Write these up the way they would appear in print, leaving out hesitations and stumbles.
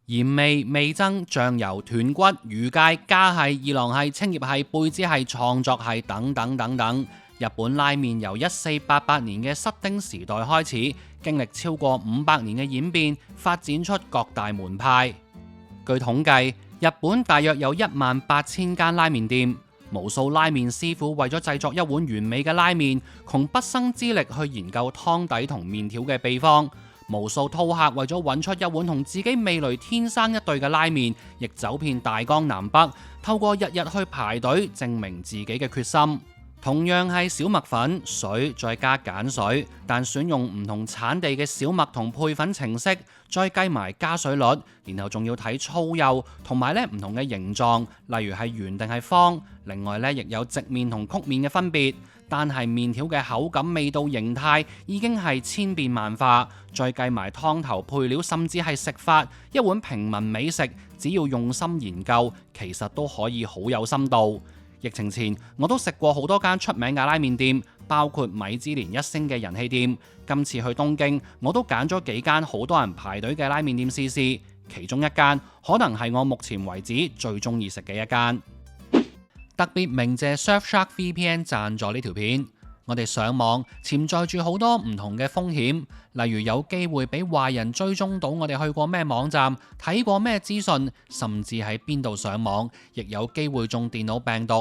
鹽味、味噌、醬油、豚骨、魚介、家系、二郎系、青葉系、貝子系、創作系等等等等。日本拉麵由1488年嘅室町時代開始，經歷超過500年嘅演變，發展出各大門派。據統計，日本大約有18000間拉麵店，無數拉麵師傅為咗製作一碗完美嘅拉麵，窮畢生之力去研究湯底同麵條嘅秘方。無數饕客為咗揾出一碗同自己味蕾天生一對嘅拉麵，亦走遍大江南北，透過日日去排隊證明自己嘅決心。同樣係小麥粉、水再加鹼水，但選用唔同產地嘅小麥同配粉程式，再計埋加水率，然後仲要睇粗幼同埋唔同嘅形狀，例如係圓定係方。另外亦有直麵同曲麵嘅分別。但係麵條嘅口感、味道、形態已經係千變萬化，再計埋湯頭配料，甚至係食法，一碗平民美食，只要用心研究，其實都可以好有深度。疫情前我都食過好多間出名嘅拉麵店，包括米芝蓮1星嘅人氣店。今次去東京，我都揀咗幾間好多人排隊嘅拉麵店試試，其中一間可能係我目前為止最中意食嘅一間。特別鳴謝 Surfshark VPN 贊助呢條片。我哋上網潛在住好多唔同嘅風險，例如有機會俾壞人追蹤到我哋去過咩網站、睇過咩資訊，甚至喺邊度上網，亦有機會中電腦病毒。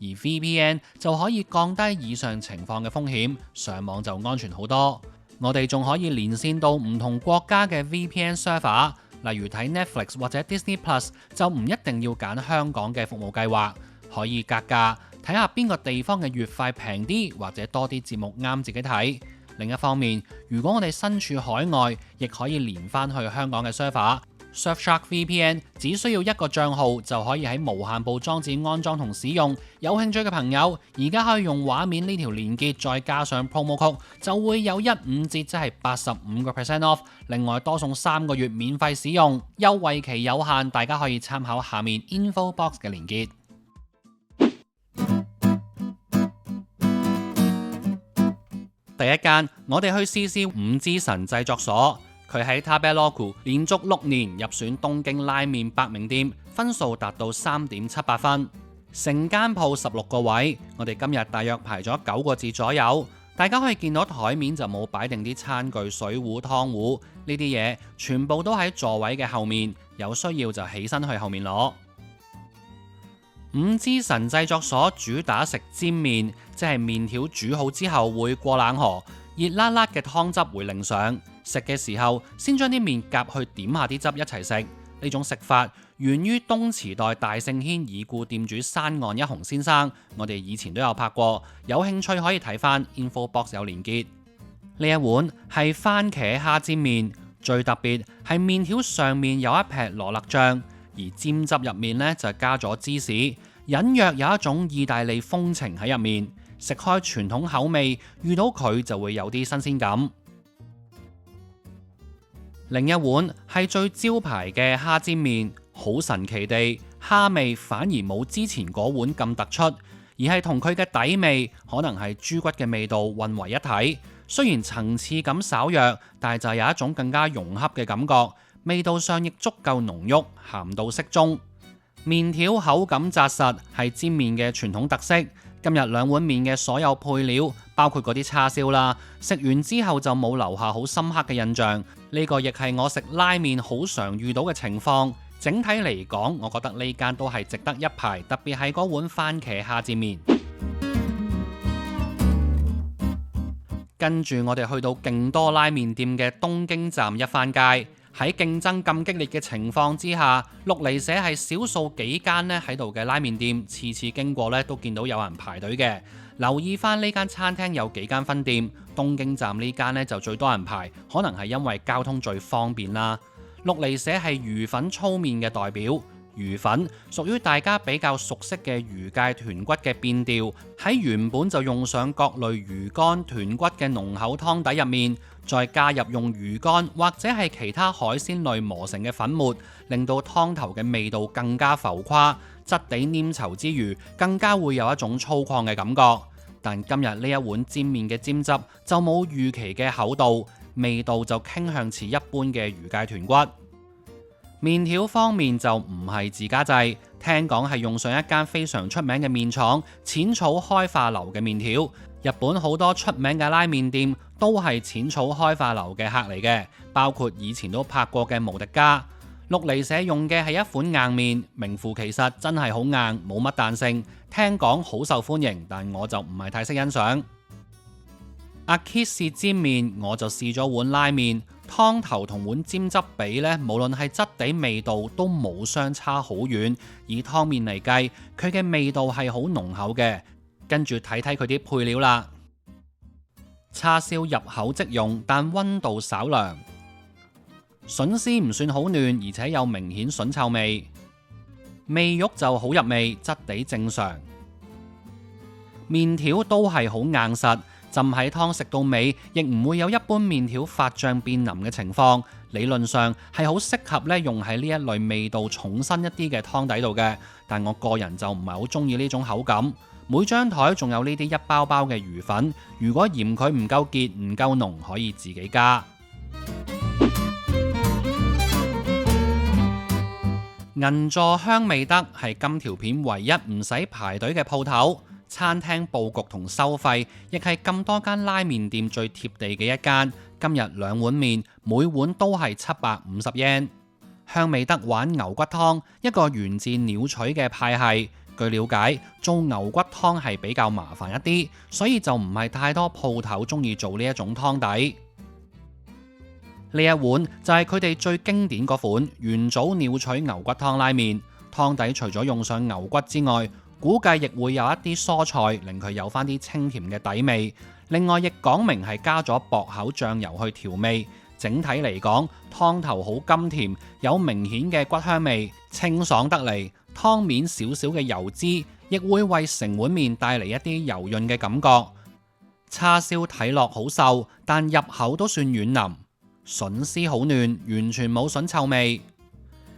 而 VPN 就可以降低以上情況嘅風險，上網就安全好多。我哋仲可以連線到唔同國家嘅 VPN server，例如睇 Netflix 或者 Disney Plus 就唔一定要揀香港嘅服務計劃。可以格價，睇下邊個地方嘅月費平啲，或者多啲節目啱自己睇。另一方面，如果我哋身處海外，亦可以連返去香港嘅 server。Surfshark VPN 只需要一個賬號就可以喺無限部裝置安裝同使用。有興趣嘅朋友，而家可以用畫面呢條連結，再加上 promo code 就會有15折，即係85% off。另外多送3個月免費使用，優惠期有限，大家可以參考下面 info box 嘅連結。第一間，我哋去試試五之神製作所。佢喺 Tabelog 連續6年入選東京拉麵百名店，分數達到3.78分。成間鋪16個位，我哋今日大約排咗9個字左右。大家可以見到台面就冇擺定啲餐具、水壺、湯壺呢啲嘢，全部都喺座位嘅後面，有需要就起身去後面攞。五之神製作所主打食煎麵，即係麵條煮好之後會過冷河，熱辣辣嘅湯汁會淋上。食嘅時候先將啲麵夾去點下啲汁一齊食。呢種食法源於東池袋大聖軒已故店主山岸一雄先生，我哋以前都有拍過，有興趣可以睇翻 info box 有連結。呢一碗係番茄蝦煎麵，最特別係麵條上面有一撇羅勒醬，而尖汁入面呢就加咗芝士，隱約有一種意大利風情喺入面。食開傳統口味，遇到佢就會有啲新鮮感。另一碗係最招牌嘅蝦煎麵，好神奇地，蝦味反而冇之前嗰碗咁突出，而係同佢嘅底味，可能係豬骨嘅味道混為一體。雖然層次感稍弱，但係就有一種更加融洽嘅感覺，味道上亦足夠濃郁，鹹度適中。麵條口感紮實，係煎麵嘅傳統特色。今日2碗麵嘅所有配料，包括嗰啲叉燒啦，食完之後就冇留下好深刻嘅印象。呢個亦係我食拉麵好常遇到嘅情況。整體嚟講，我覺得呢間都係值得一排，特別係嗰碗番茄蝦煎麵。跟住我哋去到勁多拉麵店嘅東京站一番街。喺競爭咁激烈嘅情況之下，鹿嚟舍係少數幾間喺度嘅拉麵店，次次經過都見到有人排隊嘅。留意翻呢間餐廳有幾間分店，東京站呢間就最多人排，可能係因為交通最方便啦。鹿嚟舍係魚粉粗麵嘅代表，魚粉屬於大家比較熟悉嘅魚介豚骨嘅變調，喺原本就用上各類魚乾、豚骨嘅濃厚湯底入面，再加入用魚乾或者係其他海鮮類磨成嘅粉末，令到湯頭嘅味道更加浮誇，質地黏稠之餘，更加會有一種粗獷嘅感覺。但今日呢一碗煎麵嘅尖汁就冇預期嘅厚度，味道就傾向似一般嘅魚介豚骨。麵條方面就唔係自家製，聽講係用上一間非常出名嘅麵廠淺草開化樓嘅麵條。日本好多出名嘅拉麵店都係淺草開化樓嘅客嚟嘅，包括以前都拍過嘅無敵家。鹿梨社用嘅係一款硬麵，名副其實，真係好硬，冇乜彈性。聽講好受歡迎，但我就唔係太識欣賞。阿 Kit 試煎麵，我就試咗碗拉麵，湯頭同碗尖汁比呢，無論係質地味道都冇相差好遠。以湯麵嚟計，佢嘅味道係好濃厚嘅。跟住睇睇佢啲配料啦，叉燒入口即溶，但溫度稍涼。筍絲唔算好嫩，而且有明顯筍臭味。味肉就好入味，質地正常。麵條都係好硬實，浸喺湯食到尾，亦唔會有一般麵條發脹變腍嘅情況。理論上係好適合咧用喺呢一類味道重身一啲嘅湯底度嘅，但我個人就唔係好中意呢種口感。每張台仲有呢啲一包包嘅魚粉，如果嫌佢唔夠結唔夠濃，可以自己加。銀座香味德係今條片唯一唔使排隊嘅鋪頭，餐廳佈局同收費亦係咁多間拉麵店最貼地嘅一間。今日2碗麵，每碗都係750 yen。香味德玩牛骨湯，一個源自鳥取嘅派系。據了解，做牛骨湯係比較麻煩一啲，所以就唔係太多鋪頭中意做呢一種湯底。呢一碗就係佢哋最經典嗰款元祖鳥取牛骨湯拉麵。湯底除咗用上牛骨之外，估計亦會有一啲蔬菜，令佢有翻啲清甜嘅底味。另外亦講明係加咗薄口醬油去調味。整體嚟講，湯頭好甘甜，有明顯嘅骨香味，清爽得嚟。湯面少少嘅油脂，亦會為成碗麵帶嚟一啲柔潤嘅感覺。叉燒睇落好瘦，但入口都算軟腍。筍絲好嫩，完全冇筍臭味。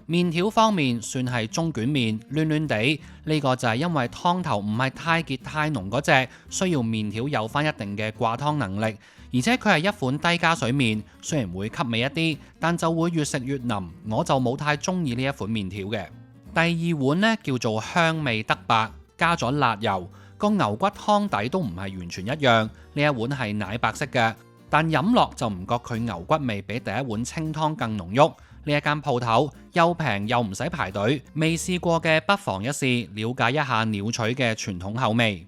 麵條方面算係中卷麵，攣攣地。呢個就係因為湯頭唔係太結太濃嗰隻，需要麵條有翻一定嘅掛湯能力。而且佢係一款低加水麵，雖然會吸味一啲，但就會越食越腍。我就冇太中意呢一款麵條嘅。第二碗呢叫做香味德白，加咗辣油，個牛骨湯底都唔係完全一樣。呢一碗係奶白色嘅，但飲落就唔覺佢牛骨味比第一碗清湯更濃郁。呢一間鋪頭又平又唔使排隊，未試過嘅不妨一試，了解一下鳥取嘅傳統口味。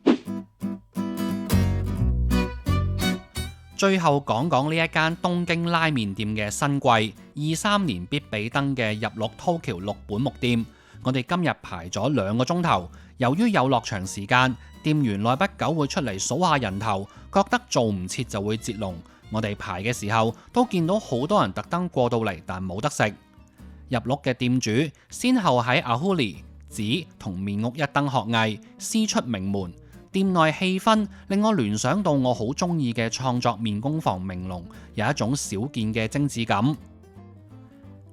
最後講講呢一間東京拉麵店嘅新貴，23年必比登嘅入鹿濤橋六本木店。我哋今日排咗2個鐘頭，由於有落場時間，店員耐不久會出嚟數下人頭，覺得做唔切就會截龍。我哋排嘅時候都見到好多人特登過到嚟，但冇得食。入鹿嘅店主先後喺阿胡利、紙同麵屋一燈學藝，師出名門。店內氣氛令我聯想到我好中意嘅創作麵工房明龍，有一種少見嘅精緻感。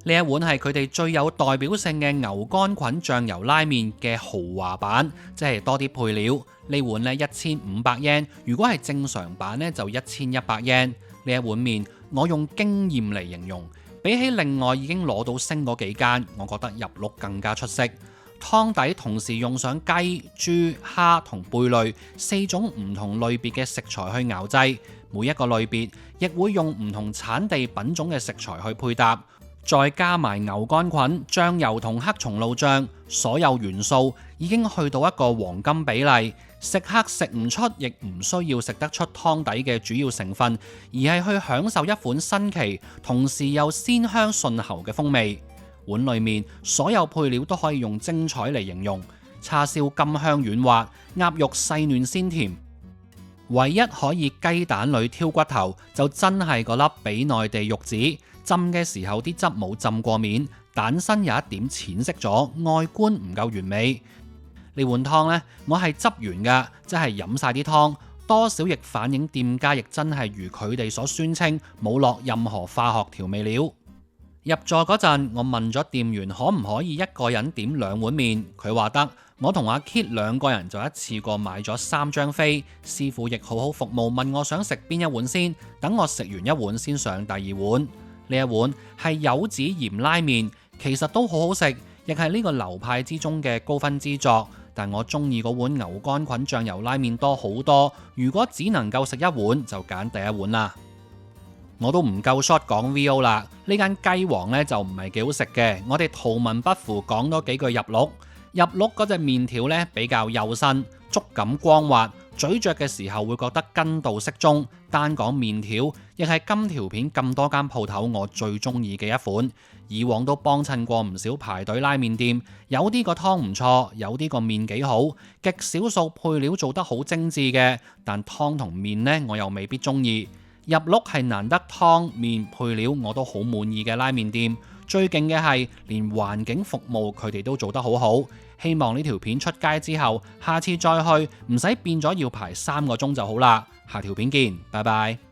呢一碗係佢哋最有代表性嘅牛肝菌醬油拉麵嘅豪華版，即係多啲配料。呢碗呢1500 yen， 如果係正常版呢就1100 yen。呢一碗麵我用驚豔嚟形容，比起另外已經攞到星嗰幾間，我覺得入鹿更加出色。湯底同時用上雞、豬、蝦同貝類4種唔同類別嘅食材去熬製，每一個類別亦會用唔同產地品種嘅食材去配搭。再加埋牛肝菌、醬油同黑松露醬，所有元素已經去到一個黃金比例，食客食唔出，亦唔需要食得出湯底嘅主要成分，而係去享受一款新奇，同時又鮮香順喉嘅風味。碗裏面所有配料都可以用精彩嚟形容，叉燒甘香軟滑，鴨肉細嫩鮮甜，唯一可以雞蛋裏挑骨頭，就真係嗰粒比內地玉子。浸嘅時候啲汁冇浸過面，蛋身有一點淺色咗，外觀唔夠完美。呢碗湯呢，我係執完㗎，即係飲晒啲湯，多少亦反映店家亦真係如佢哋所宣稱，冇落任何化學調味料。入座嗰陣，我問咗店員可唔可以一個人點2碗麵，佢話得。我同阿 Kit 2個人就一次過買咗3張飛，師傅亦好好服務，問我想食邊一碗先，等我食完一碗先上第2碗。呢一碗係柚子鹽拉麵，其實都好好食，亦係呢個流派之中嘅高分之作。但我中意嗰碗牛肝菌醬油拉麵多好多。如果只能夠食一碗，就揀第一碗啦。我都唔夠 short 講 VO 啦。呢間雞王呢就唔係幾好食嘅。我哋圖文不符講多幾句入錄。入錄嗰隻麵條呢比較幼身，觸感光滑，咀嚼嘅時候會覺得筋道適中。單講麵條，亦係金條片咁多間鋪頭我最中意嘅一款。以往都幫襯過唔少排隊拉麵店，有啲個湯唔錯，有啲個麵幾好，極少數配料做得好精緻嘅，但湯同麵呢我又未必中意。入錄係難得湯麵配料我都好滿意嘅拉麵店，最勁嘅係連環境服務佢哋都做得好好。希望呢條片出街之後，下次再去唔使變咗要排3個鐘就好啦。下條片見，拜拜。